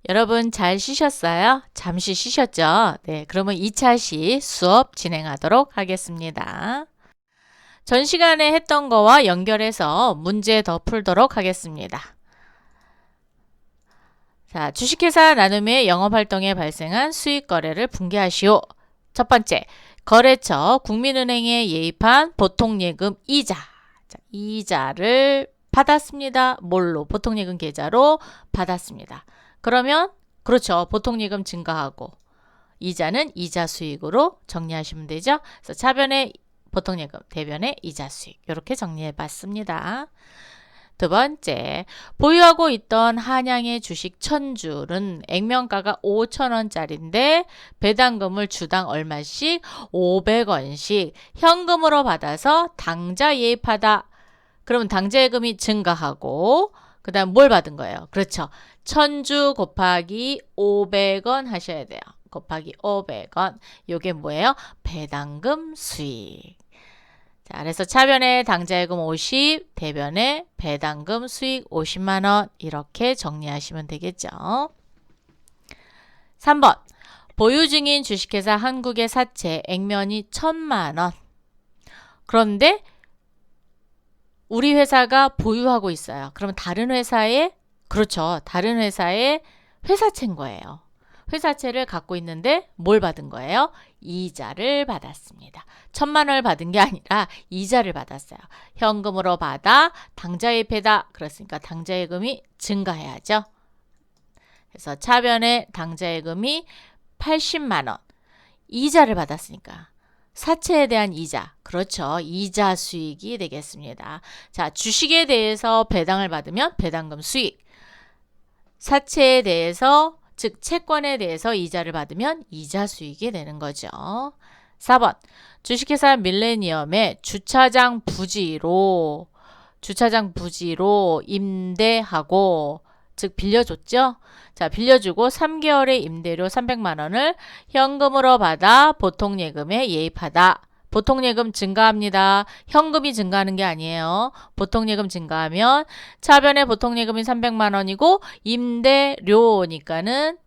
여러분 잘 쉬셨어요? 잠시 쉬셨죠? 네, 그러면 2차 시 수업 진행하도록 하겠습니다. 전 시간에 했던 거와 연결해서 문제 더 풀도록 하겠습니다. 자, 주식회사 나눔의 영업활동에 발생한 수익거래를 분개하시오. 첫 번째, 거래처 국민은행에 예입한 보통예금 이자. 자, 이자를 받았습니다. 뭘로? 보통예금 계좌로 받았습니다. 그러면 그렇죠. 보통예금 증가하고 이자는 이자 수익으로 정리하시면 되죠. 그래서 차변의 보통예금, 대변의 이자 수익 이렇게 정리해 봤습니다. 두 번째, 보유하고 있던 한양의 주식 1000주는 액면가가 5,000원짜리인데 배당금을 주당 얼마씩? 500원씩 현금으로 받아서 당좌 예입하다. 그러면 당좌예금이 증가하고 그 다음 뭘 받은 거예요? 그렇죠. 1000주 곱하기 500원 하셔야 돼요. 곱하기 500원. 요게 뭐예요? 배당금 수익. 자, 그래서 차변에 당좌예금 50, 대변에 배당금 수익 50만원 이렇게 정리하시면 되겠죠. 3번 보유 중인 주식회사 한국의 사채 액면이 1000만원. 그런데 우리 회사가 보유하고 있어요. 그러면 다른 회사에 그렇죠. 다른 회사의 회사채인 거예요. 회사채를 갖고 있는데 뭘 받은 거예요? 이자를 받았습니다. 1000만원을 받은 게 아니라 이자를 받았어요. 현금으로 받아 당좌예입해다. 그렇으니까 당좌예금이 증가해야죠. 그래서 차변에 당좌예금이 80만원. 이자를 받았으니까 사채에 대한 이자, 그렇죠. 이자 수익이 되겠습니다. 자, 주식에 대해서 배당을 받으면 배당금 수익, 사채에 대해서 즉 채권에 대해서 이자를 받으면 이자 수익이 되는 거죠. 4번 주식회사 밀레니엄의 주차장 부지로 임대하고 즉 빌려줬죠. 자, 빌려주고 3개월의 임대료 300만 원을 현금으로 받아 보통예금에 예입하다. 보통예금 증가합니다. 현금이 증가하는 게 아니에요. 보통예금 증가하면 차변의 보통예금이 300만 원이고 임대료니까는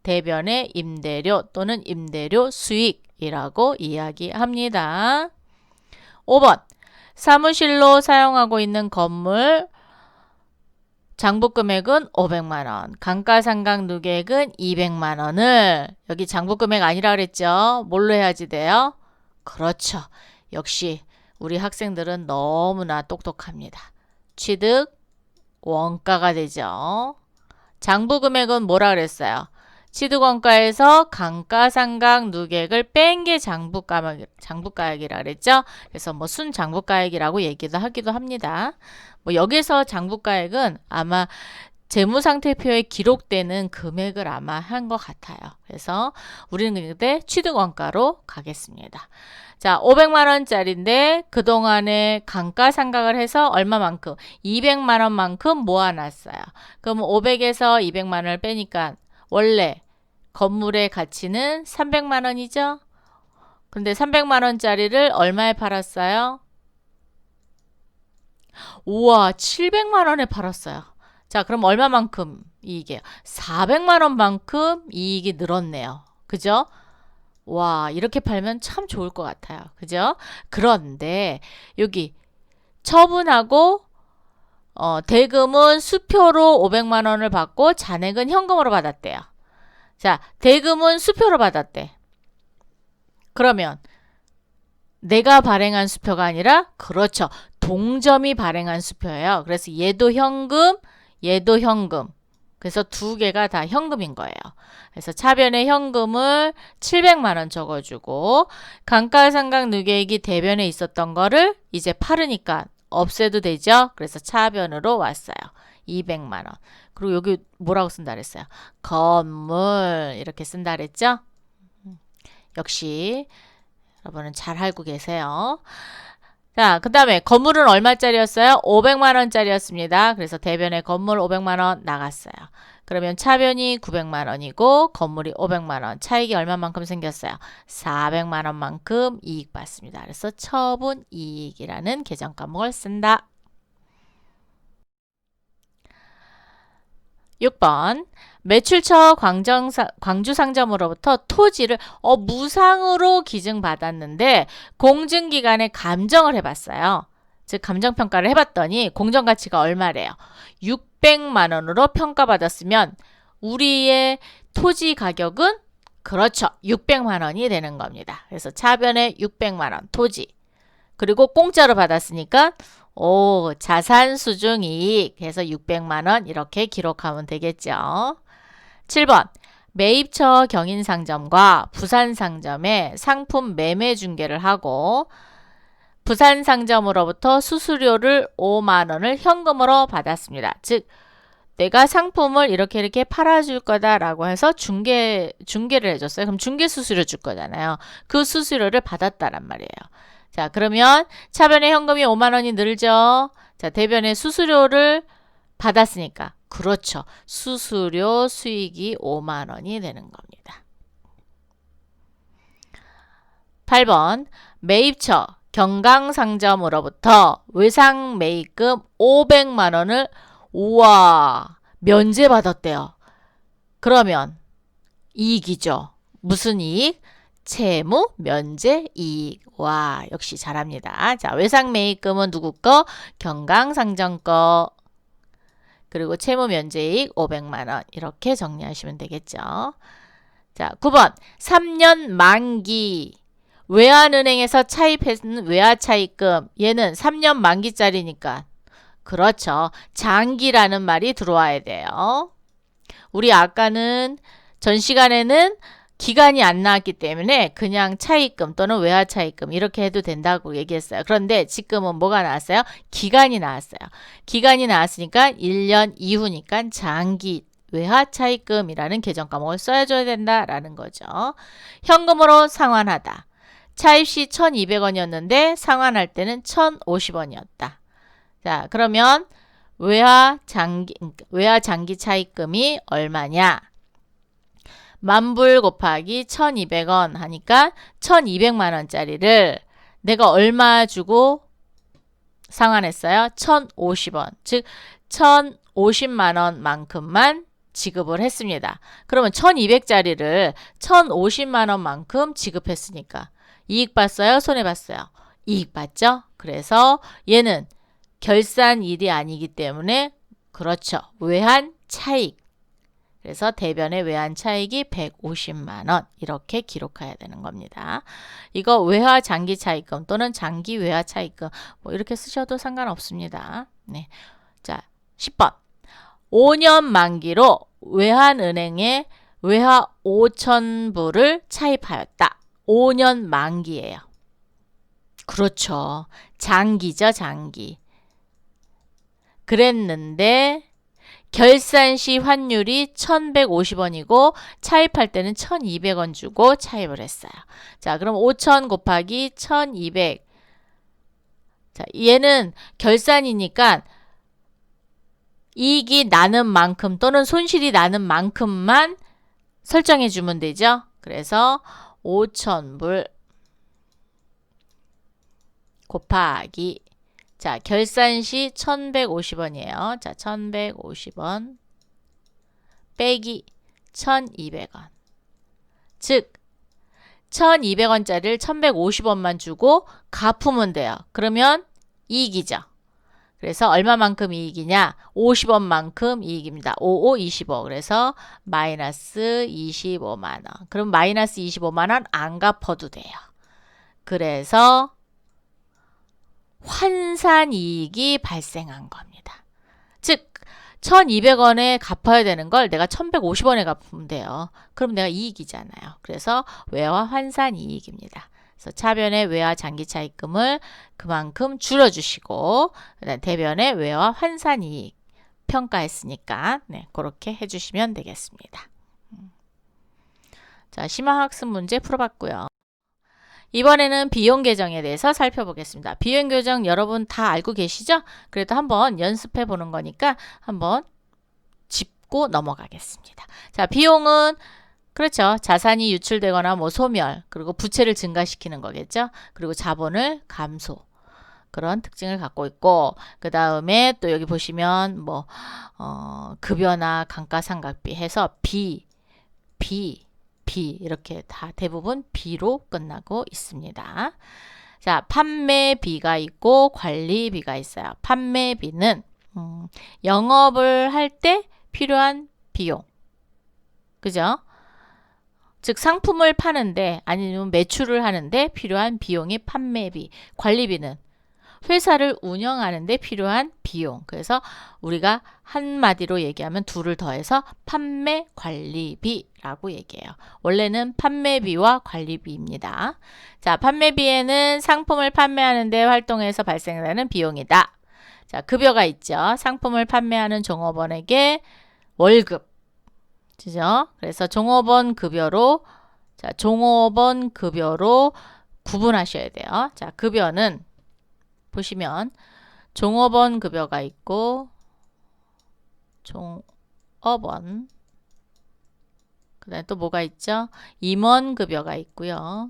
대변의 임대료 또는 임대료 수익이라고 이야기합니다. 5번 사무실로 사용하고 있는 건물 장부금액은 500만원, 감가상각 누계액은 200만원을 여기 장부금액 아니라 그랬죠? 뭘로 해야지 돼요? 그렇죠. 역시 우리 학생들은 너무나 똑똑합니다. 취득 원가가 되죠. 장부금액은 뭐라 그랬어요? 취득원가에서 감가상각 누계액을 뺀 게 장부가액이라 그랬죠? 그래서 뭐 순장부가액이라고 얘기도 하기도 합니다. 뭐 여기서 장부가액은 아마 재무상태표에 기록되는 금액을 아마 한 것 같아요. 그래서 우리는 그때 취득원가로 가겠습니다. 자, 500만 원짜리인데 그동안에 감가상각을 해서 얼마만큼? 200만 원만큼 모아놨어요. 그럼 500에서 200만 원을 빼니까 원래 건물의 가치는 300만 원이죠? 근데 300만 원짜리를 얼마에 팔았어요? 우와, 700만 원에 팔았어요. 자, 그럼 얼마만큼 이익이에요? 400만 원만큼 이익이 늘었네요. 그죠? 와, 이렇게 팔면 참 좋을 것 같아요. 그죠? 그런데 여기 처분하고 대금은 수표로 500만 원을 받고 잔액은 현금으로 받았대요. 자, 대금은 수표로 받았대. 그러면 내가 발행한 수표가 아니라 그렇죠. 동점이 발행한 수표예요. 그래서 얘도 현금, 얘도 현금. 그래서 두 개가 다 현금인 거예요. 그래서 차변에 현금을 700만 원 적어주고 감가상각 누계액이 대변에 있었던 거를 이제 팔으니까 없애도 되죠. 그래서 차변으로 왔어요. 200만 원. 그리고 여기 뭐라고 쓴다 그랬어요? 건물 이렇게 쓴다 그랬죠? 역시 여러분은 잘 알고 계세요. 자, 그 다음에 건물은 얼마짜리였어요? 500만 원짜리였습니다. 그래서 대변에 건물 500만 원 나갔어요. 그러면 차변이 900만 원이고 건물이 500만 원. 차익이 얼마만큼 생겼어요? 400만 원만큼 이익 받습니다. 그래서 처분 이익이라는 계정 과목을 쓴다. 6번. 매출처 광주상점으로부터 토지를 무상으로 기증받았는데 공증기관에 감정을 해봤어요. 즉 감정평가를 해봤더니 공정가치가 얼마래요? 600만 원으로 평가받았으면 우리의 토지 가격은 그렇죠. 600만 원이 되는 겁니다. 그래서 차변에 600만 원 토지. 그리고 공짜로 받았으니까 자산 수중 이익 해서 600만 원 이렇게 기록하면 되겠죠. 7번. 매입처 경인상점과 부산상점에 상품 매매 중개를 하고 부산상점으로부터 수수료를 5만 원을 현금으로 받았습니다. 즉 내가 상품을 이렇게 팔아줄 거다라고 해서 중개를 해줬어요. 그럼 중개 수수료 줄 거잖아요. 그 수수료를 받았다란 말이에요. 자, 그러면 차변에 현금이 5만 원이 늘죠. 자, 대변에 수수료를 받았으니까 그렇죠. 수수료 수익이 5만 원이 되는 겁니다. 8번. 매입처 경강상점으로부터 외상 매입금 500만 원을 면제받았대요. 그러면 이익이죠. 무슨 이익? 채무 면제 이익. 와, 역시 잘합니다. 자, 외상 매입금은 누구 거? 경강상점 거. 그리고 채무 면제이익 500만 원. 이렇게 정리하시면 되겠죠. 자, 9번. 3년 만기. 외환은행에서 차입했는 외화차입금. 얘는 3년 만기짜리니까 그렇죠. 장기라는 말이 들어와야 돼요. 우리 아까는 전 시간에는 기간이 안 나왔기 때문에 그냥 차입금 또는 외화차입금 이렇게 해도 된다고 얘기했어요. 그런데 지금은 뭐가 나왔어요? 기간이 나왔어요. 기간이 나왔으니까 1년 이후니까 장기 외화차입금이라는 계정 과목을 써줘야 된다라는 거죠. 현금으로 상환하다. 차입 시 1,200원이었는데 상환할 때는 1,050원이었다. 자, 그러면 외화 장기 차입금이 얼마냐? 만불 곱하기 1,200원 하니까 1,200만 원짜리를 내가 얼마 주고 상환했어요? 1,050원. 즉 1,050만 원만큼만 지급을 했습니다. 그러면 1,200짜리를 1,050만 원만큼 지급했으니까 이익 봤어요? 손해 봤어요? 이익 봤죠? 그래서 얘는 결산일이 아니기 때문에 그렇죠. 외환 차익. 그래서 대변의 외환 차익이 150만 원 이렇게 기록해야 되는 겁니다. 이거 외화 장기 차익금 또는 장기 외화 차익금 뭐 이렇게 쓰셔도 상관없습니다. 네. 자, 10번. 5년 만기로 외환은행에 외화 5,000불을 차입하였다. 5년 만기예요. 그렇죠. 장기죠, 장기. 그랬는데 결산 시 환율이 1,150원이고 차입할 때는 1,200원 주고 차입을 했어요. 자, 그럼 5,000 곱하기 1,200. 자, 얘는 결산이니까 이익이 나는 만큼 또는 손실이 나는 만큼만 설정해 주면 되죠. 그래서 5,000불 곱하기 자, 결산 시 1,150원이에요. 자, 1,150원 빼기 1,200원. 즉 1,200원짜리를 1,150원만 주고 갚으면 돼요. 그러면 이익이죠. 그래서 얼마만큼 이익이냐? 50원만큼 이익입니다. 55, 25. 그래서 마이너스 25만 원. 그럼 마이너스 25만 원 안 갚아도 돼요. 그래서 환산이익이 발생한 겁니다. 즉 1,200원에 갚아야 되는 걸 내가 1,150원에 갚으면 돼요. 그럼 내가 이익이잖아요. 그래서 외화 환산이익입니다. 그래서 차변의 외화 장기차입금을 그만큼 줄여주시고 대변의 외화 환산이익 평가했으니까 네, 그렇게 해주시면 되겠습니다. 자, 심화학습 문제 풀어봤고요. 이번에는 비용 계정에 대해서 살펴보겠습니다. 비용 계정 여러분 다 알고 계시죠? 그래도 한번 연습해 보는 거니까 한번 짚고 넘어가겠습니다. 자, 비용은 그렇죠. 자산이 유출되거나 뭐 소멸, 그리고 부채를 증가시키는 거겠죠. 그리고 자본을 감소. 그런 특징을 갖고 있고, 그 다음에 또 여기 보시면 뭐 급여나 감가상각비 해서 비 이렇게 다 대부분 B로 끝나고 있습니다. 자, 판매비가 있고 관리비가 있어요. 판매비는 영업을 할 때 필요한 비용. 그죠? 즉 상품을 파는데 아니면 매출을 하는데 필요한 비용이 판매비. 관리비는 회사를 운영하는데 필요한 비용. 그래서 우리가 한마디로 얘기하면 둘을 더해서 판매 관리비라고 얘기해요. 원래는 판매비와 관리비입니다. 자, 판매비에는 상품을 판매하는데 활동해서 발생되는 비용이다. 자, 급여가 있죠. 상품을 판매하는 종업원에게 월급. 그죠? 그래서 종업원 급여로 구분하셔야 돼요. 자, 급여는 보시면 종업원 급여가 있고 종업원 그다음에 또 뭐가 있죠? 임원 급여가 있고요.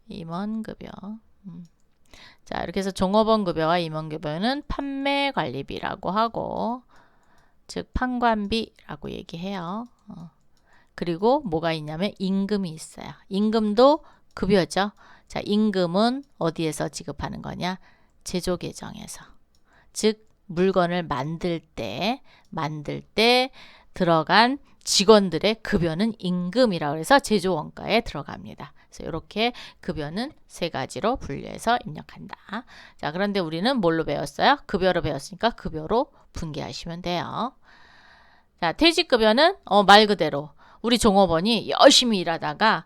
임원 급여. 자, 이렇게 해서 종업원 급여와 임원 급여는 판매 관리비라고 하고 즉 판관비라고 얘기해요. 그리고 뭐가 있냐면 임금이 있어요. 임금도 급여죠. 자, 임금은 어디에서 지급하는 거냐? 제조 계정에서. 즉 물건을 만들 때 들어간 직원들의 급여는 임금이라고 해서 제조 원가에 들어갑니다. 그래서 이렇게 급여는 세 가지로 분류해서 입력한다. 자, 그런데 우리는 뭘로 배웠어요? 급여로 배웠으니까 급여로 분개하시면 돼요. 자, 퇴직급여는 말 그대로 우리 종업원이 열심히 일하다가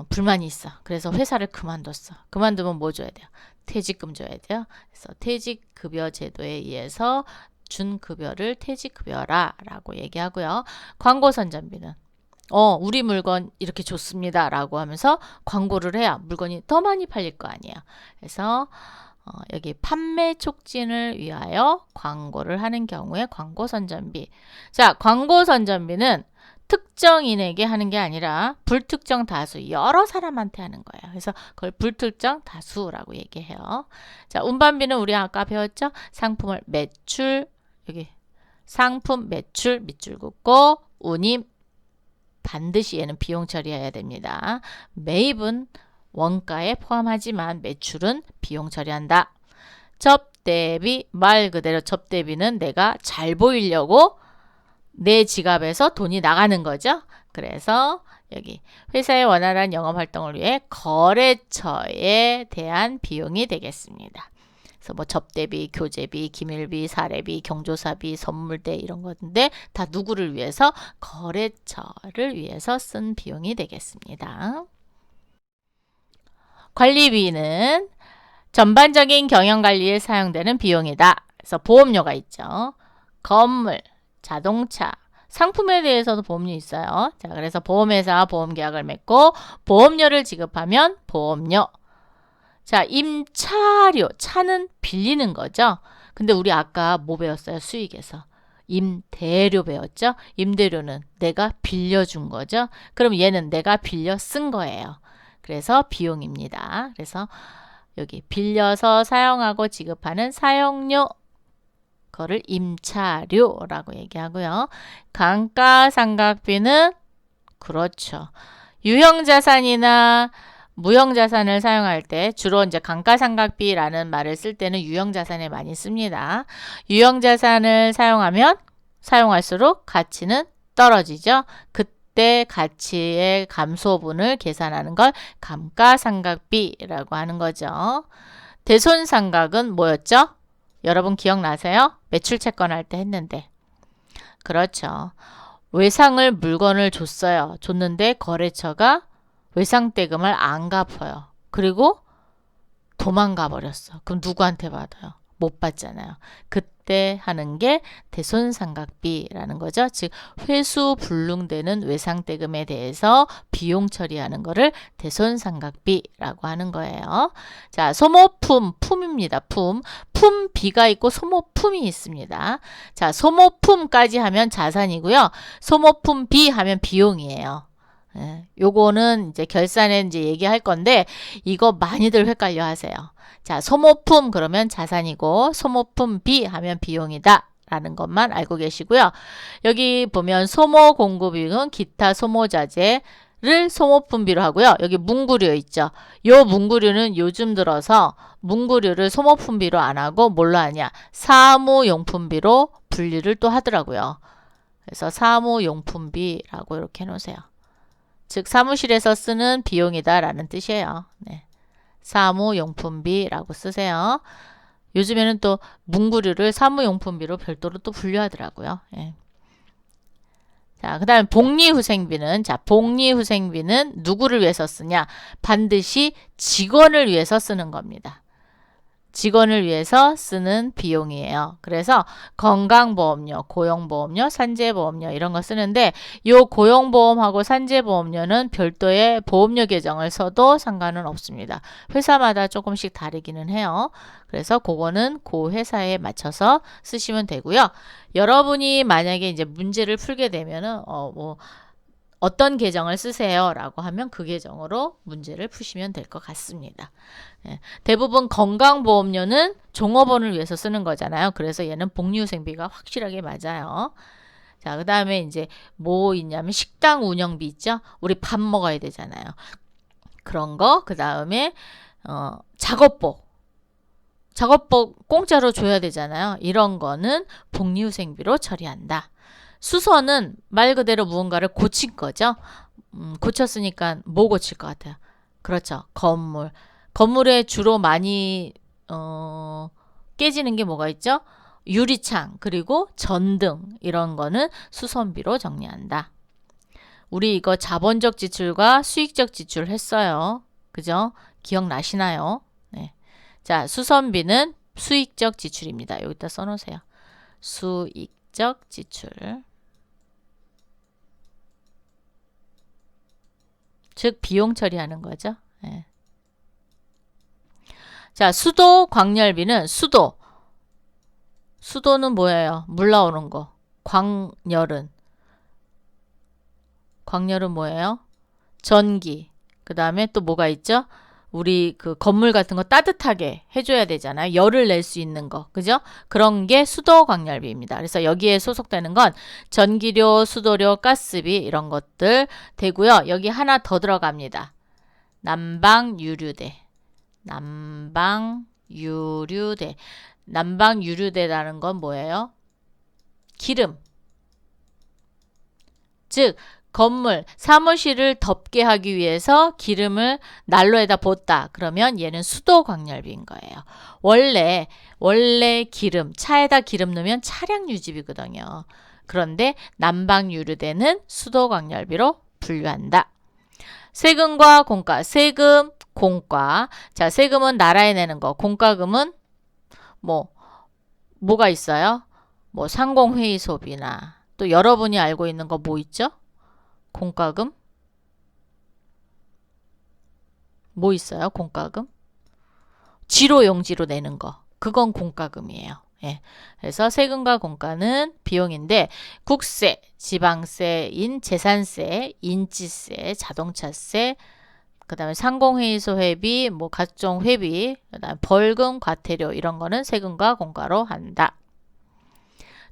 불만이 있어. 그래서 회사를 그만뒀어. 그만두면 뭐 줘야 돼요? 퇴직금 줘야 돼요. 그래서 퇴직급여 제도에 의해서 준 급여를 퇴직급여라 라고 얘기하고요. 광고선전비는 우리 물건 이렇게 좋습니다 라고 하면서 광고를 해야 물건이 더 많이 팔릴 거 아니에요. 그래서 여기 판매 촉진을 위하여 광고를 하는 경우에 광고선전비. 자, 광고선전비는 특정인에게 하는 게 아니라 불특정 다수, 여러 사람한테 하는 거예요. 그래서 그걸 불특정 다수라고 얘기해요. 자, 운반비는 우리 아까 배웠죠? 상품을 매출, 여기 상품 매출 밑줄 긋고 운임 반드시 얘는 비용 처리해야 됩니다. 매입은 원가에 포함하지만 매출은 비용 처리한다. 접대비, 말 그대로 접대비는 내가 잘 보이려고 내 지갑에서 돈이 나가는 거죠. 그래서 여기 회사의 원활한 영업 활동을 위해 거래처에 대한 비용이 되겠습니다. 그래서 뭐 접대비, 교재비, 기밀비, 사례비, 경조사비, 선물대 이런 건데 다 누구를 위해서? 거래처를 위해서 쓴 비용이 되겠습니다. 관리비는 전반적인 경영관리에 사용되는 비용이다. 그래서 보험료가 있죠. 건물, 자동차, 상품에 대해서도 보험료 있어요. 자, 그래서 보험회사 보험계약을 맺고 보험료를 지급하면 보험료. 자, 임차료, 차는 빌리는 거죠. 근데 우리 아까 뭐 배웠어요? 수익에서. 임대료 배웠죠? 임대료는 내가 빌려준 거죠. 그럼 얘는 내가 빌려 쓴 거예요. 그래서 비용입니다. 그래서 여기 빌려서 사용하고 지급하는 사용료, 그거를 임차료라고 얘기하고요. 감가상각비는 그렇죠. 유형자산이나 무형자산을 사용할 때 주로 이제 감가상각비라는 말을 쓸 때는 유형자산에 많이 씁니다. 유형자산을 사용할수록 가치는 떨어지죠. 그때 가치의 감소분을 계산하는 걸 감가상각비라고 하는 거죠. 대손상각은 뭐였죠? 여러분 기억나세요? 매출 채권할 때 했는데. 그렇죠. 외상을 물건을 줬어요. 줬는데 거래처가 외상대금을 안 갚아요. 그리고 도망가 버렸어. 그럼 누구한테 받아요? 못 받잖아요. 그때 하는 게 대손상각비라는 거죠. 즉 회수 불능되는 외상대금에 대해서 비용 처리하는 거를 대손상각비라고 하는 거예요. 자, 소모품, 품입니다. 품비가 있고 소모품이 있습니다. 자, 소모품까지 하면 자산이고요. 소모품비 하면 비용이에요. 예, 요거는 이제 결산에 이제 얘기할 건데 이거 많이들 헷갈려 하세요. 자, 소모품 그러면 자산이고 소모품비 하면 비용이다. 라는 것만 알고 계시고요. 여기 보면 소모 공급비용은 기타 소모자재를 소모품비로 하고요. 여기 문구류 있죠. 요 문구류는 요즘 들어서 문구류를 소모품비로 안 하고 뭘로 하냐? 사무용품비로 분리를 또 하더라고요. 그래서 사무용품비라고 이렇게 해놓으세요. 즉 사무실에서 쓰는 비용이다 라는 뜻이에요. 네. 사무용품비라고 쓰세요. 요즘에는 또 문구류를 사무용품비로 별도로 또 분류하더라고요. 예. 자, 그 다음에 복리후생비는, 자, 복리후생비는 누구를 위해서 쓰냐? 반드시 직원을 위해서 쓰는 겁니다. 직원을 위해서 쓰는 비용이에요. 그래서 건강보험료, 고용보험료, 산재보험료 이런 거 쓰는데 요 고용보험하고 산재보험료는 별도의 보험료 계정을 써도 상관은 없습니다. 회사마다 조금씩 다르기는 해요. 그래서 그거는 그 회사에 맞춰서 쓰시면 되고요. 여러분이 만약에 이제 문제를 풀게 되면은 어떤 계정을 쓰세요 라고 하면 그 계정으로 문제를 푸시면 될 것 같습니다. 예, 대부분 건강보험료는 종업원을 위해서 쓰는 거잖아요. 그래서 얘는 복리후생비가 확실하게 맞아요. 자, 그 다음에 이제 뭐 있냐면 식당 운영비 있죠. 우리 밥 먹어야 되잖아요. 그런 거. 그 다음에 작업복 공짜로 줘야 되잖아요. 이런 거는 복리후생비로 처리한다. 수선은 말 그대로 무언가를 고친 거죠. 고쳤으니까 뭐 고칠 것 같아요? 그렇죠. 건물에 주로 많이 깨지는 게 뭐가 있죠? 유리창 그리고 전등 이런 거는 수선비로 정리한다. 우리 이거 자본적 지출과 수익적 지출 했어요. 그죠? 기억나시나요? 네. 자, 수선비는 수익적 지출입니다. 여기다 써놓으세요. 수익적 지출. 즉 비용 처리하는 거죠. 네. 자, 수도 광열비는 수도는 뭐예요? 물 나오는 거. 광열은 뭐예요? 전기. 그 다음에 또 뭐가 있죠? 우리 그 건물 같은 거 따뜻하게 해줘야 되잖아요. 열을 낼 수 있는 거. 그죠? 그런 게 수도 광열비입니다. 그래서 여기에 소속되는 건 전기료, 수도료, 가스비 이런 것들 되고요. 여기 하나 더 들어갑니다. 난방유류대. 난방유류대라는 건 뭐예요? 기름. 즉 건물, 사무실을 덥게 하기 위해서 기름을 난로에다 붓다. 그러면 얘는 수도광열비인 거예요. 원래 기름, 차에다 기름 넣으면 차량 유지비거든요. 그런데 난방유류대는 수도광열비로 분류한다. 세금과 공과, 세금, 공과. 자, 세금은 나라에 내는 거, 공과금은 뭐가 있어요? 뭐 상공회의소비나 또 여러분이 알고 있는 거 뭐 있죠? 공과금? 뭐 있어요? 공과금? 지로용지로 내는 거. 그건 공과금이에요. 예. 그래서 세금과 공과는 비용인데 국세, 지방세인 재산세, 인지세, 자동차세, 그 다음에 상공회의소 회비, 뭐 각종 회비, 그 다음에 벌금, 과태료 이런 거는 세금과 공과로 한다.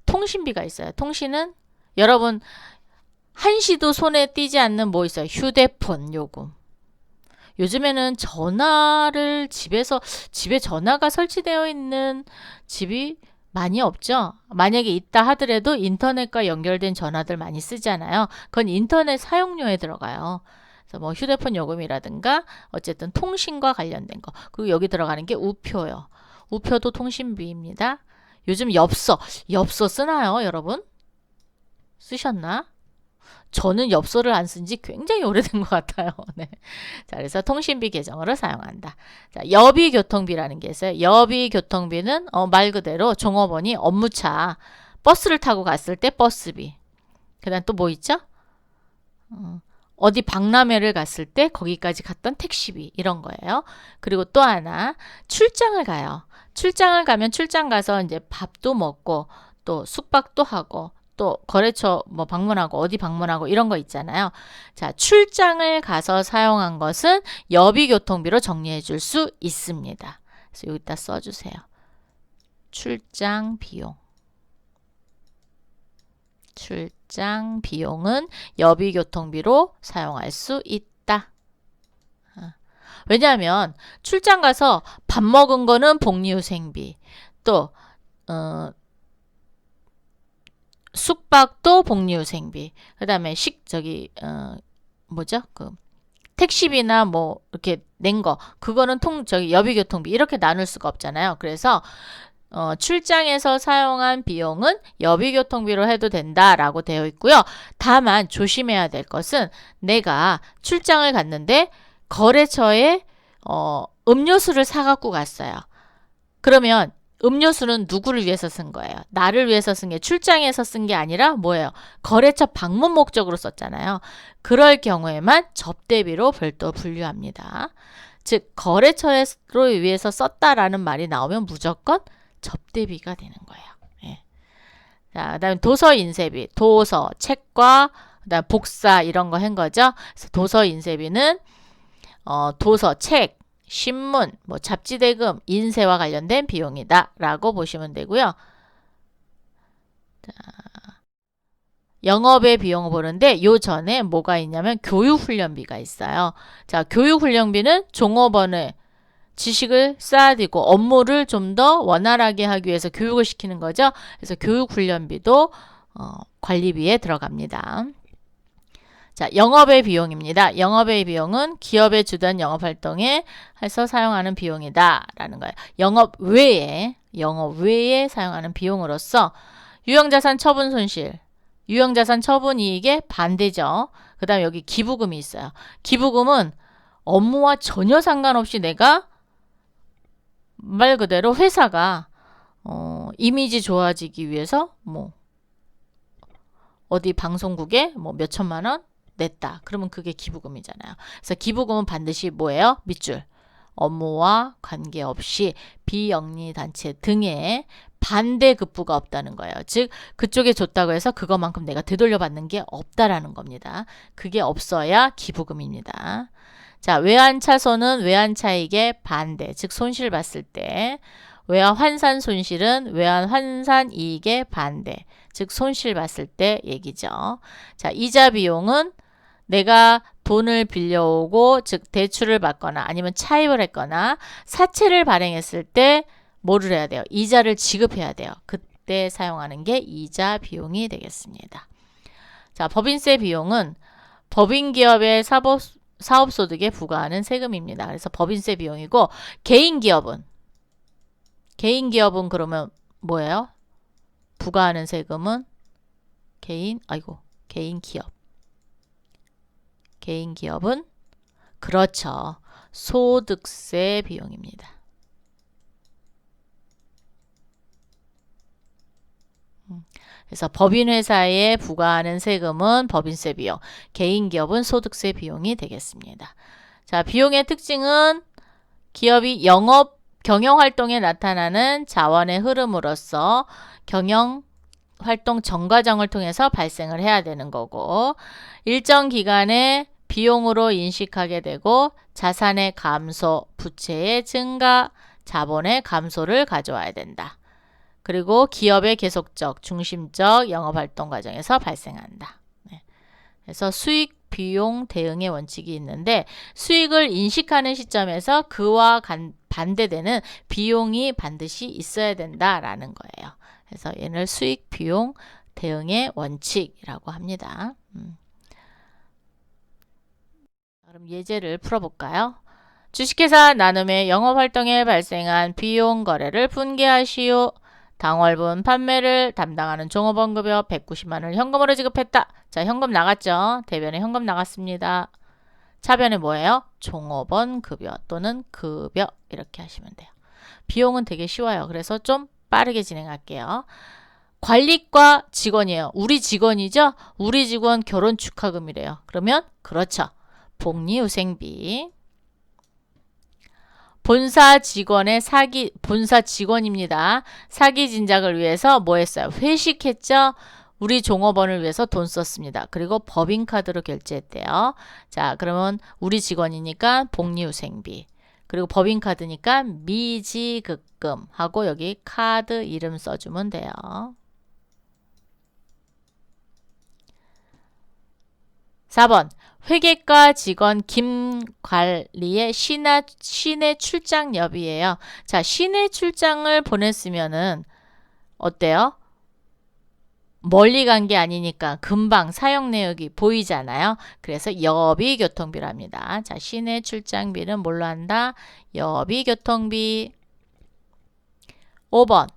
통신비가 있어요. 통신은 여러분 한시도 손에 띄지 않는 뭐 있어요? 휴대폰 요금. 요즘에는 전화를 집에 전화가 설치되어 있는 집이 많이 없죠. 만약에 있다 하더라도 인터넷과 연결된 전화들 많이 쓰잖아요. 그건 인터넷 사용료에 들어가요. 그래서 뭐 휴대폰 요금이라든가 어쨌든 통신과 관련된 거. 그리고 여기 들어가는 게 우표요. 우표도 통신비입니다. 요즘 엽서 쓰나요, 여러분? 쓰셨나? 저는 엽서를 안 쓴 지 굉장히 오래된 것 같아요. 네. 자, 그래서 통신비 계정으로 사용한다. 자, 여비교통비라는 게 있어요. 여비교통비는 말 그대로 종업원이 업무차 버스를 타고 갔을 때 버스비. 그다음 또 뭐 있죠? 어디 박람회를 갔을 때 거기까지 갔던 택시비 이런 거예요. 그리고 또 하나 출장을 가요. 출장을 가면 출장 가서 이제 밥도 먹고 또 숙박도 하고 또 거래처 뭐 방문하고 어디 방문하고 이런 거 있잖아요. 자, 출장을 가서 사용한 것은 여비교통비로 정리해 줄 수 있습니다. 그래서 여기다 써주세요. 출장 비용. 출장 비용은 여비교통비로 사용할 수 있다. 왜냐하면 출장 가서 밥 먹은 거는 복리후생비, 또 숙박도 복리후생비, 그 다음에 뭐죠? 택시비나 뭐 이렇게 낸 거, 그거는 여비교통비 이렇게 나눌 수가 없잖아요. 그래서 출장에서 사용한 비용은 여비교통비로 해도 된다라고 되어 있고요. 다만 조심해야 될 것은 내가 출장을 갔는데 거래처에 음료수를 사갖고 갔어요. 그러면 음료수는 누구를 위해서 쓴 거예요? 나를 위해서 쓴 게 출장에서 쓴 게 아니라 뭐예요? 거래처 방문 목적으로 썼잖아요. 그럴 경우에만 접대비로 별도 분류합니다. 즉 거래처로 위해서 썼다라는 말이 나오면 무조건 접대비가 되는 거예요. 예. 자, 그다음에 도서 인쇄비, 도서, 책과 그다음 복사 이런 거 한 거죠. 그래서 도서 인쇄비는 도서, 책, 신문, 뭐 잡지 대금, 인쇄와 관련된 비용이다 라고 보시면 되고요. 자, 영업의 비용을 보는데 요 전에 뭐가 있냐면 교육훈련비가 있어요. 자, 교육훈련비는 종업원의 지식을 쌓아두고 업무를 좀 더 원활하게 하기 위해서 교육을 시키는 거죠. 그래서 교육훈련비도 관리비에 들어갑니다. 자, 영업의 비용입니다. 영업의 비용은 기업의 주된 영업활동에 해서 사용하는 비용이다 라는 거예요. 영업 외에 사용하는 비용으로서 유형자산 처분 손실, 유형자산 처분 이익에 반대죠. 그 다음에 여기 기부금이 있어요. 기부금은 업무와 전혀 상관없이 내가 말 그대로 회사가 이미지 좋아지기 위해서 뭐 어디 방송국에 뭐 몇 천만 원 냈다. 그러면 그게 기부금이잖아요. 그래서 기부금은 반드시 뭐예요? 밑줄. 업무와 관계없이 비영리단체 등의 반대급부가 없다는 거예요. 즉 그쪽에 줬다고 해서 그것만큼 내가 되돌려받는 게 없다라는 겁니다. 그게 없어야 기부금입니다. 자, 외환차손은 외환차익의 반대, 즉 손실 봤을 때 외환환산 손실은 외환환산 이익의 반대, 즉 손실 봤을 때 얘기죠. 자, 이자 비용은 내가 돈을 빌려오고 즉 대출을 받거나 아니면 차입을 했거나 사채를 발행했을 때 뭐를 해야 돼요? 이자를 지급해야 돼요. 그때 사용하는 게 이자 비용이 되겠습니다. 자, 법인세 비용은 법인기업의 사업소득에 부과하는 세금입니다. 그래서 법인세 비용이고 개인기업은 그러면 뭐예요? 부과하는 세금은 개인기업은 그렇죠. 소득세 비용입니다. 그래서 법인회사에 부과하는 세금은 법인세 비용, 개인기업은 소득세 비용이 되겠습니다. 자, 비용의 특징은 기업이 경영활동에 나타나는 자원의 흐름으로서 경영활동 전과정을 통해서 발생을 해야 되는 거고 일정 기간에 비용으로 인식하게 되고 자산의 감소, 부채의 증가, 자본의 감소를 가져와야 된다. 그리고 기업의 계속적, 중심적 영업활동 과정에서 발생한다. 네. 그래서 수익, 비용, 대응의 원칙이 있는데 수익을 인식하는 시점에서 그와 반대되는 비용이 반드시 있어야 된다라는 거예요. 그래서 얘를 수익, 비용, 대응의 원칙이라고 합니다. 그럼 예제를 풀어볼까요? 주식회사 나눔의 영업활동에 발생한 비용 거래를 분개하시오. 당월분 판매를 담당하는 종업원 급여 190만 원을 현금으로 지급했다. 자, 현금 나갔죠? 대변에 현금 나갔습니다. 차변에 뭐예요? 종업원 급여 또는 급여 이렇게 하시면 돼요. 비용은 되게 쉬워요. 그래서 좀 빠르게 진행할게요. 관리과 직원이에요. 우리 직원이죠? 우리 직원 결혼 축하금이래요. 그러면 그렇죠. 복리후생비. 본사 직원입니다. 사기 진작을 위해서 뭐 했어요? 회식했죠? 우리 종업원을 위해서 돈 썼습니다. 그리고 법인카드로 결제했대요. 자, 그러면 우리 직원이니까 복리후생비. 그리고 법인카드니까 미지급금 하고 여기 카드 이름 써주면 돼요. 4번 회계과 직원 김관리의 시내 출장 여비예요. 자, 시내 출장을 보냈으면은 어때요? 멀리 간 게 아니니까 금방 사용 내역이 보이잖아요. 그래서 여비 교통비랍니다. 자, 시내 출장비는 뭘로 한다? 여비 교통비. 5번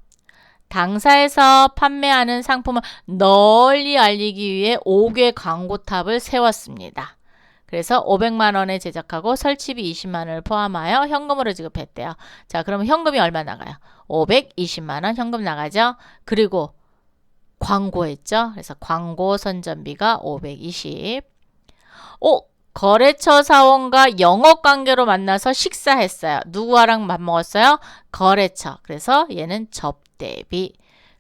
당사에서 판매하는 상품을 널리 알리기 위해 5개 광고탑을 세웠습니다. 그래서 500만 원에 제작하고 설치비 20만 원을 포함하여 현금으로 지급했대요. 자, 그러면 현금이 얼마 나가요? 520만 원 현금 나가죠. 그리고 광고했죠. 그래서 광고 선전비가 520. 거래처 사원과 영업관계로 만나서 식사했어요. 누구랑 밥 먹었어요? 거래처. 그래서 얘는 접대비.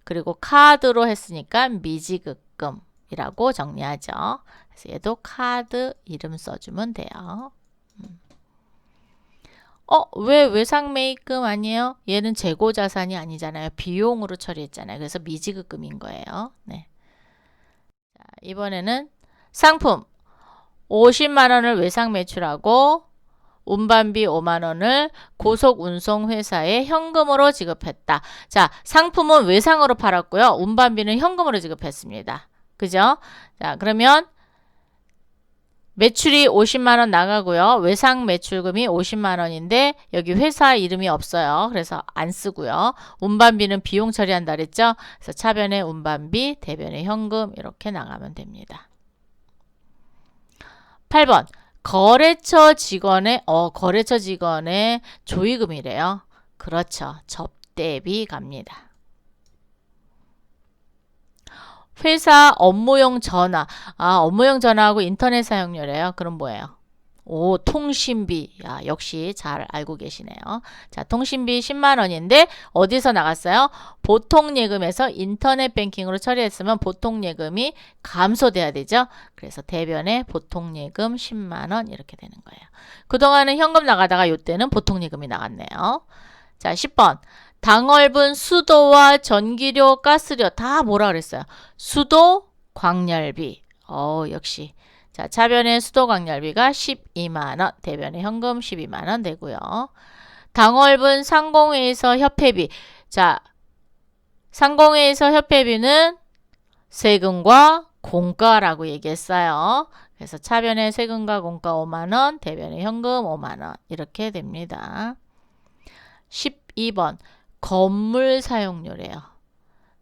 그리고 카드로 했으니까 미지급금이라고 정리하죠. 그래서 얘도 카드 이름 써주면 돼요. 왜 외상매입금 아니에요? 얘는 재고자산이 아니잖아요. 비용으로 처리했잖아요. 그래서 미지급금인 거예요. 네. 자, 이번에는 상품 50만 원을 외상 매출하고 운반비 5만 원을 고속운송회사에 현금으로 지급했다. 자, 상품은 외상으로 팔았고요. 운반비는 현금으로 지급했습니다. 그죠? 자, 그러면 매출이 50만 원 나가고요. 외상 매출금이 50만 원인데 여기 회사 이름이 없어요. 그래서 안 쓰고요. 운반비는 비용 처리한다 그랬죠? 그래서 차변에 운반비, 대변에 현금 이렇게 나가면 됩니다. 8번 거래처 직원의 조의금이래요. 그렇죠. 접대비 갑니다. 회사 업무용 전화. 업무용 전화하고 인터넷 사용료래요. 그럼 뭐예요? 통신비. 역시 잘 알고 계시네요. 자, 통신비 10만 원인데 어디서 나갔어요? 보통예금에서 인터넷 뱅킹으로 처리했으면 보통예금이 감소돼야 되죠. 그래서 대변에 보통예금 10만 원 이렇게 되는 거예요. 그동안은 현금 나가다가 이때는 보통예금이 나갔네요. 자, 10번. 당월분 수도와 전기료, 가스료 다 뭐라 그랬어요? 수도, 광열비. 역시. 자, 차변에 수도 광열비가 12만 원, 대변에 현금 12만 원 되고요. 당월분 상공회에서 협회비. 자, 상공회에서 협회비는 세금과 공과라고 얘기했어요. 그래서 차변에 세금과 공과 5만 원, 대변에 현금 5만 원 이렇게 됩니다. 12번 건물 사용료래요.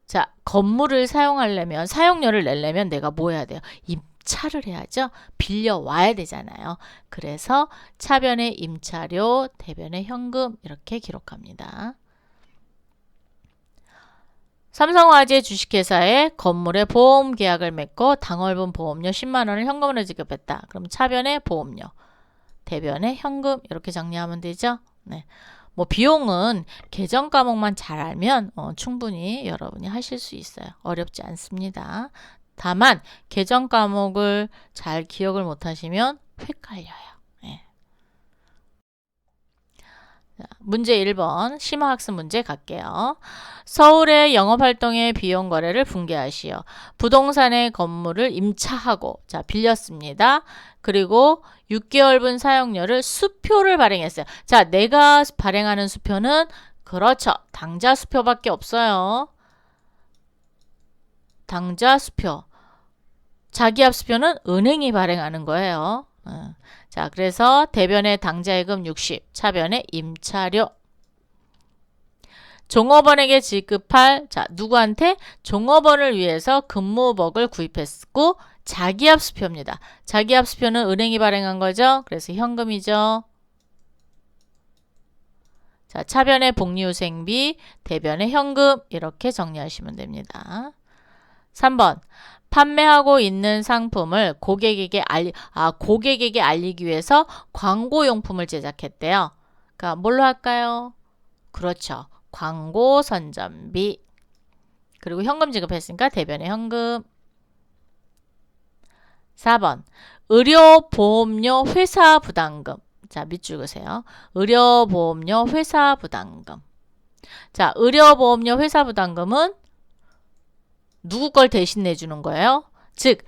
자, 건물을 사용하려면 사용료를 내려면 내가 뭐 해야 돼요? 임차를 해야죠. 빌려 와야 되잖아요. 그래서 차변에 임차료, 대변에 현금 이렇게 기록합니다. 삼성화재 주식회사에 건물에 보험 계약을 맺고 당월분 보험료 10만 원을 현금으로 지급했다. 그럼 차변에 보험료, 대변에 현금 이렇게 정리하면 되죠. 네. 뭐 비용은 계정 과목만 잘 알면 충분히 여러분이 하실 수 있어요. 어렵지 않습니다. 다만 계정 과목을 잘 기억을 못 하시면 헷갈려요. 네. 자, 문제 1번 심화학습 문제 갈게요. 서울의 영업활동의 비용 거래를 분개하시오. 부동산의 건물을 임차하고 자 빌렸습니다. 그리고 6개월분 사용료를 수표를 발행했어요. 자, 내가 발행하는 수표는 그렇죠. 당좌 수표밖에 없어요. 당좌 수표. 자기압 수표는 은행이 발행하는 거예요. 자, 그래서 대변에 당좌예금 60, 차변에 임차료. 종업원에게 지급할, 자, 누구한테? 종업원을 위해서 근무복을 구입했고, 자기압 수표입니다. 자기압 수표는 은행이 발행한 거죠. 그래서 현금이죠. 자, 차변에 복리후생비, 대변에 현금 이렇게 정리하시면 됩니다. 3번 판매하고 있는 상품을 고객에게 알리기 위해서 광고용품을 제작했대요. 그러니까 뭘로 할까요? 그렇죠. 광고 선전비. 그리고 현금 지급했으니까 대변에 현금. 4번 의료보험료 회사 부담금. 자, 밑줄 그으세요. 의료보험료 회사 부담금. 자, 의료보험료 회사 부담금은 누구 걸 대신 내주는 거예요? 즉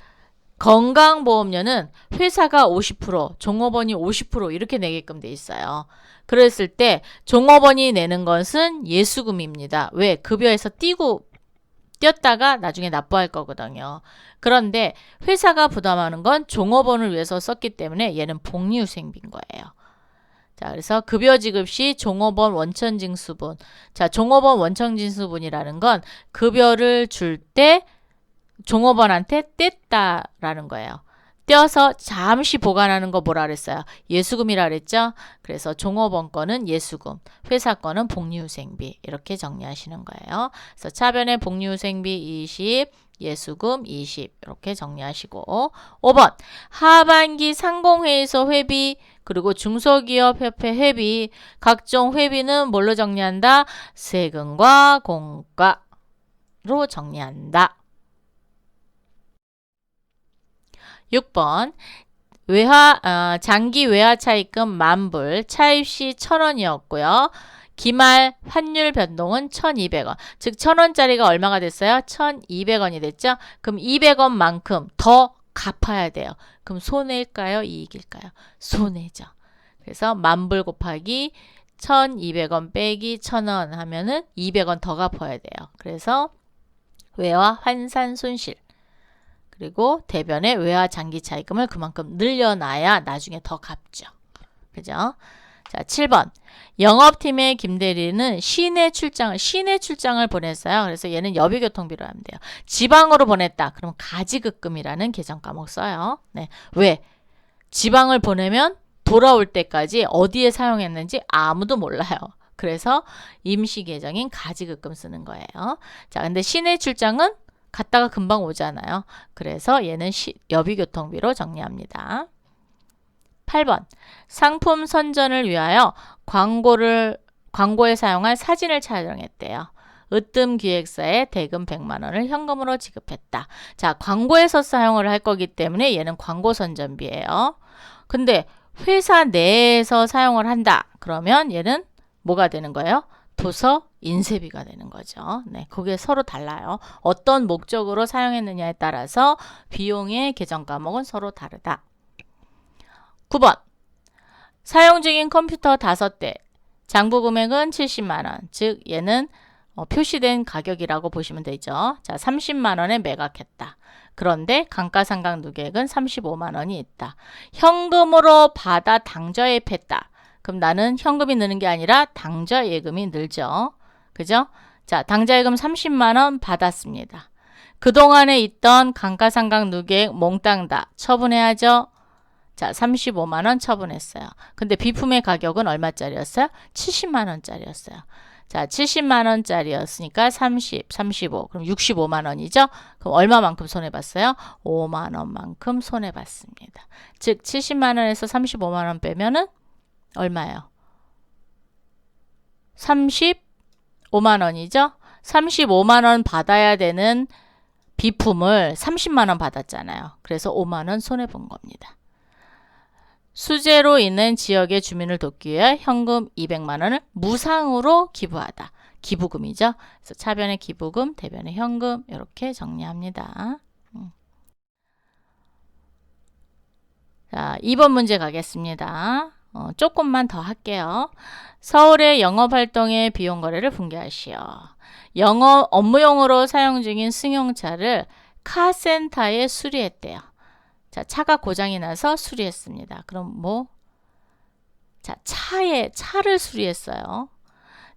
건강보험료는 회사가 50%, 종업원이 50% 이렇게 내게끔 돼 있어요. 그랬을 때 종업원이 내는 것은 예수금입니다. 왜? 급여에서 뛰었다가 나중에 납부할 거거든요. 그런데 회사가 부담하는 건 종업원을 위해서 썼기 때문에 얘는 복리후생비인 거예요. 자, 그래서 급여 지급 시 종업원 원천징수분. 자, 종업원 원천징수분이라는 건 급여를 줄 때 종업원한테 뗐다라는 거예요. 떼어서 잠시 보관하는 거 뭐라 그랬어요? 예수금이라 그랬죠? 그래서 종업원 거는 예수금, 회사 거는 복리후생비 이렇게 정리하시는 거예요. 그래서 차변에 복리후생비 20, 예수금 20 이렇게 정리하시고 5번 하반기 상공회의소 회비 그리고 중소기업협회 회비 각종 회비는 뭘로 정리한다? 세금과 공과로 정리한다. 6번 장기 외화 차입금 만불 차입 시 1,000원이었고요. 기말 환율 변동은 1,200원. 즉 1,000원짜리가 얼마가 됐어요? 1,200원이 됐죠? 그럼 200원만큼 더 갚아야 돼요. 그럼 손해일까요? 이익일까요? 손해죠. 그래서 만불 곱하기 1,200원 빼기 1,000원 하면은 200원 더 갚아야 돼요. 그래서 외화 환산 손실. 그리고 대변에 외화 장기 차입금을 그만큼 늘려놔야 나중에 더 갚죠. 그죠? 자, 7번. 영업팀의 김대리는 시내 출장을 보냈어요. 그래서 얘는 여비교통비로 하면 돼요. 지방으로 보냈다. 그럼 가지급금이라는 계정 과목 써요. 네. 왜? 지방을 보내면 돌아올 때까지 어디에 사용했는지 아무도 몰라요. 그래서 임시 계정인 가지급금 쓰는 거예요. 자, 근데 시내 출장은 갔다가 금방 오잖아요. 그래서 얘는 여비교통비로 정리합니다. 8번 상품 선전을 위하여 광고에 사용할 사진을 촬영했대요. 으뜸기획사에 대금 100만 원을 현금으로 지급했다. 자, 광고에서 사용을 할 거기 때문에 얘는 광고 선전비예요. 근데 회사 내에서 사용을 한다. 그러면 얘는 뭐가 되는 거예요? 도서 인쇄비가 되는 거죠. 네, 그게 서로 달라요. 어떤 목적으로 사용했느냐에 따라서 비용의 계정 과목은 서로 다르다. 9번 사용 중인 컴퓨터 5대 장부 금액은 70만 원. 즉 얘는 표시된 가격이라고 보시면 되죠. 자, 30만 원에 매각했다. 그런데 감가상각 누계액은 35만 원이 있다. 현금으로 받아 당좌예입했다. 그럼 나는 현금이 느는 게 아니라 당좌예금이 늘죠. 그죠? 자, 당좌예금 30만 원 받았습니다. 그동안에 있던 감가상각 누계액 몽땅 다 처분해야죠. 자, 35만 원 처분했어요. 근데 비품의 가격은 얼마짜리였어요? 70만 원짜리였어요. 자, 70만 원짜리였으니까 30, 35, 그럼 65만 원이죠? 그럼 얼마만큼 손해봤어요? 5만 원만큼 손해봤습니다. 즉, 70만 원에서 35만 원 빼면은 얼마예요? 35만 원이죠? 35만 원 받아야 되는 비품을 30만 원 받았잖아요. 그래서 5만 원 손해본 겁니다. 수재로 있는 지역의 주민을 돕기 위해 현금 200만 원을 무상으로 기부하다. 기부금이죠. 그래서 차변에 기부금, 대변에 현금 이렇게 정리합니다. 자, 2번 문제 가겠습니다. 조금만 더 할게요. 서울의 영업활동의 비용 거래를 분개하시오. 업무용으로 사용 중인 승용차를 카센터에 수리했대요. 자, 차가 고장이 나서 수리했습니다. 그럼 자, 차를 수리했어요.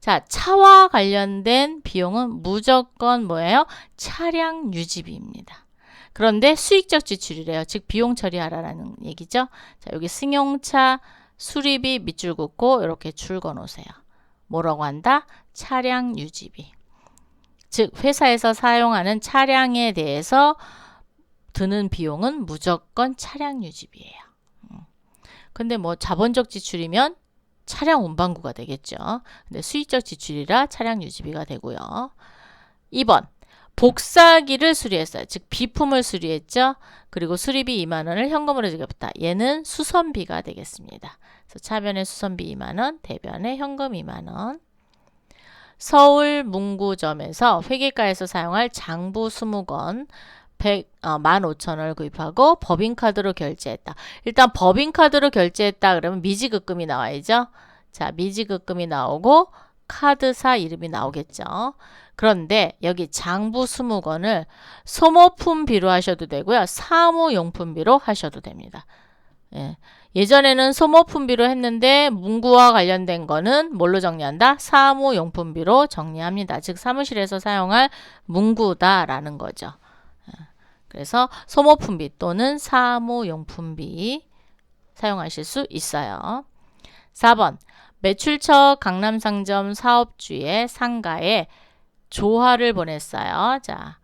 자, 차와 관련된 비용은 무조건 뭐예요? 차량 유지비입니다. 그런데 수익적 지출이래요. 즉 비용 처리하라는 얘기죠. 자, 여기 승용차 수리비 밑줄 긋고 이렇게 줄 그어놓으세요. 뭐라고 한다? 차량 유지비. 즉 회사에서 사용하는 차량에 대해서 드는 비용은 무조건 차량 유지비예요. 근데 자본적 지출이면 차량 운반구가 되겠죠. 근데 수익적 지출이라 차량 유지비가 되고요. 2번 복사기를 수리했어요. 즉 비품을 수리했죠. 그리고 수리비 2만 원을 현금으로 지급했다. 얘는 수선비가 되겠습니다. 그래서 차변의 수선비 2만 원, 대변의 현금 2만 원. 서울 문구점에서 회계과에서 사용할 장부 20권 15,000원을 구입하고 법인카드로 결제했다. 일단 법인카드로 결제했다 그러면 미지급금이 나와야죠. 자, 미지급금이 나오고 카드사 이름이 나오겠죠. 그런데 여기 장부 20권을 소모품비로 하셔도 되고요. 사무용품비로 하셔도 됩니다. 예. 예전에는 소모품비로 했는데 문구와 관련된 거는 뭘로 정리한다? 사무용품비로 정리합니다. 즉 사무실에서 사용할 문구다라는 거죠. 그래서 소모품비 또는 사무용품비 사용하실 수 있어요. 4번 매출처 강남상점 사업주의 상가에 조화를 보냈어요. 자,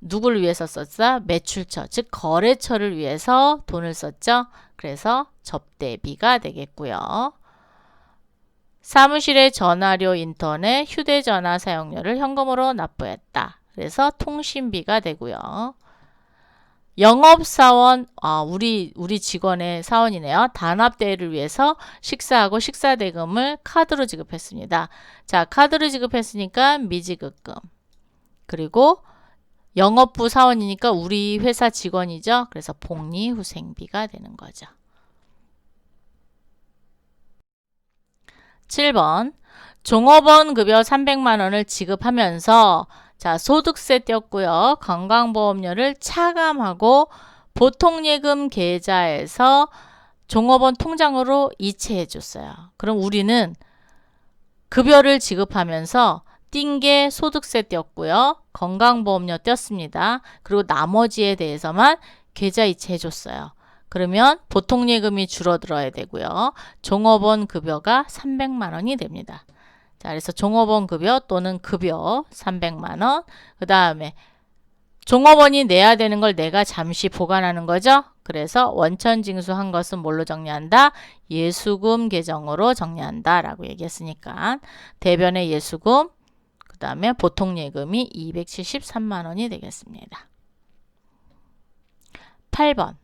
누구를 위해서 썼어? 매출처, 즉 거래처를 위해서 돈을 썼죠. 그래서 접대비가 되겠고요. 사무실의 전화료, 인터넷, 휴대전화 사용료를 현금으로 납부했다. 그래서 통신비가 되고요. 영업사원, 우리 직원의 사원이네요. 단합대회를 위해서 식사하고 식사대금을 카드로 지급했습니다. 자, 카드로 지급했으니까 미지급금. 그리고 영업부 사원이니까 우리 회사 직원이죠. 그래서 복리후생비가 되는 거죠. 7번 종업원 급여 300만 원을 지급하면서 자, 소득세 떼었고요. 건강보험료를 차감하고 보통예금 계좌에서 종업원 통장으로 이체해 줬어요. 그럼 우리는 급여를 지급하면서 띈 게 소득세 떼었고요. 건강보험료 떼었습니다. 그리고 나머지에 대해서만 계좌 이체해 줬어요. 그러면 보통예금이 줄어들어야 되고요. 종업원 급여가 300만 원이 됩니다. 자, 그래서 종업원 급여 또는 급여 300만 원. 그 다음에 종업원이 내야 되는 걸 내가 잠시 보관하는 거죠. 그래서 원천 징수한 것은 뭘로 정리한다? 예수금 계정으로 정리한다 라고 얘기했으니까 대변의 예수금, 그 다음에 보통예금이 273만 원이 되겠습니다. 8번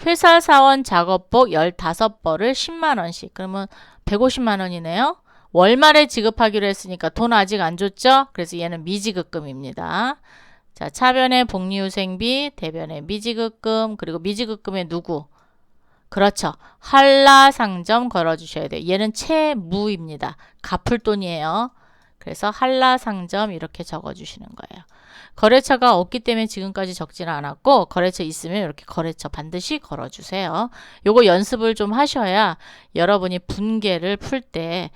회사 사원 작업복 15벌을 10만 원씩. 그러면 150만 원이네요. 월말에 지급하기로 했으니까 돈 아직 안 줬죠? 그래서 얘는 미지급금입니다. 자, 차변의 복리후생비, 대변의 미지급금, 그리고 미지급금의 누구? 그렇죠. 한라상점 걸어주셔야 돼요. 얘는 채무입니다. 갚을 돈이에요. 그래서 한라상점 이렇게 적어주시는 거예요. 거래처가 없기 때문에 지금까지 적지는 않았고 거래처 있으면 이렇게 거래처 반드시 걸어주세요. 요거 연습을 좀 하셔야 여러분이 분계를 풀 때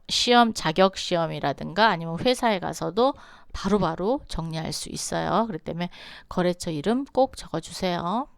시험, 자격 시험이라든가 아니면 회사에 가서도 바로바로 정리할 수 있어요. 그렇기 때문에 거래처 이름 꼭 적어주세요.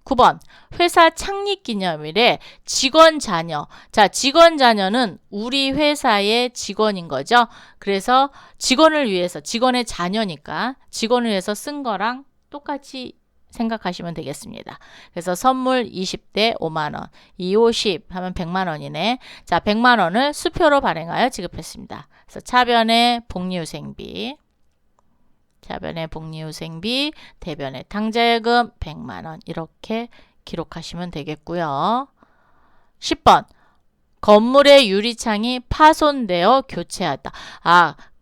9번 회사 창립 기념일에 직원 자녀. 자, 직원 자녀는 우리 회사의 직원인 거죠. 그래서 직원을 위해서, 직원의 자녀니까 직원을 위해서 쓴 거랑 똑같이 생각하시면 되겠습니다. 그래서 선물 20대 5만 원, 2, 50 하면 100만 원이네. 자, 100만 원을 수표로 발행하여 지급했습니다. 그래서 차변의 복리후생비, 차변의 복리후생비, 대변의 당좌예금 100만 원 이렇게 기록하시면 되겠고요. 10번 건물의 유리창이 파손되어 교체하다.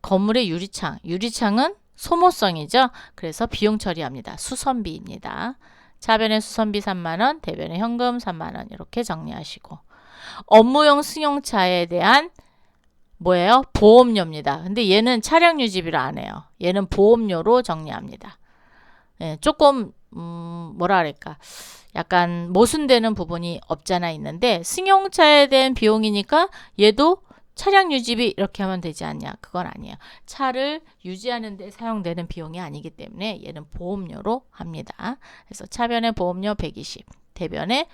건물의 유리창은 소모성이죠. 그래서 비용 처리합니다. 수선비입니다. 차변의 수선비 3만 원, 대변의 현금 3만 원 이렇게 정리하시고 업무용 승용차에 대한 뭐예요? 보험료입니다. 근데 얘는 차량 유지비를 안 해요. 얘는 보험료로 정리합니다. 예, 조금 뭐라 그럴까? 약간 모순되는 부분이 없잖아 있는데 승용차에 대한 비용이니까 얘도 차량 유지비 이렇게 하면 되지 않냐? 그건 아니에요. 차를 유지하는 데 사용되는 비용이 아니기 때문에 얘는 보험료로 합니다. 그래서 차변의 보험료 120, 대변의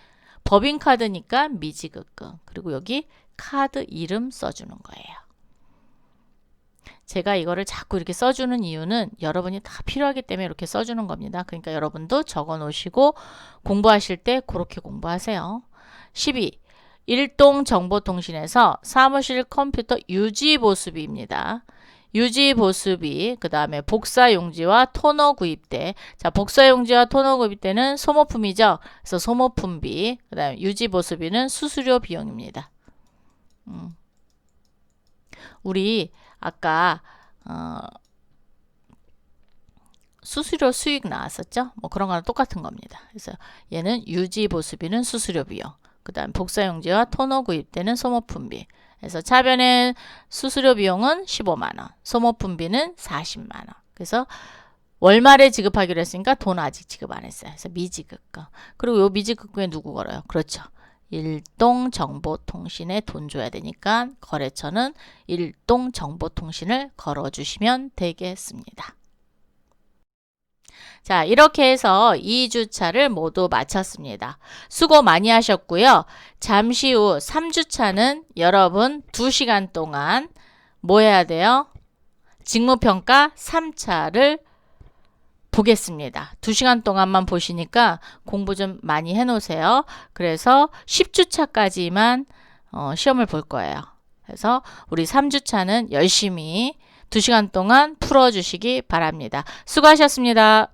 법인카드니까 미지급금, 그리고 여기 카드 이름 써주는 거예요. 제가 이거를 자꾸 이렇게 써주는 이유는 여러분이 다 필요하기 때문에 이렇게 써주는 겁니다. 그러니까 여러분도 적어 놓으시고 공부하실 때 그렇게 공부하세요. 12. 일동정보통신에서 사무실 컴퓨터 유지보수비입니다. 유지보수비, 그 다음에 복사용지와 토너 구입대. 자, 복사용지와 토너 구입대는 소모품이죠. 그래서 소모품비, 그 다음에 유지보수비는 수수료 비용입니다. 우리 아까 수수료 수익 나왔었죠? 뭐 그런 거랑 똑같은 겁니다. 그래서 얘는 유지보수비는 수수료 비용, 그 다음 복사용지와 토너 구입대는 소모품비. 그래서 차변의 수수료 비용은 15만원, 소모품비는 40만원. 그래서 월말에 지급하기로 했으니까 돈 아직 지급 안 했어요. 그래서 미지급금. 그리고 요 미지급금에 누구 걸어요? 그렇죠. 일동정보통신에 돈 줘야 되니까 거래처는 일동정보통신을 걸어주시면 되겠습니다. 자, 이렇게 해서 2주차를 모두 마쳤습니다. 수고 많이 하셨고요. 잠시 후 3주차는 여러분 2시간 동안 뭐 해야 돼요? 직무평가 3차를 보겠습니다. 2시간 동안만 보시니까 공부 좀 많이 해놓으세요. 그래서 10주차까지만 시험을 볼 거예요. 그래서 우리 3주차는 열심히 2시간 동안 풀어주시기 바랍니다. 수고하셨습니다.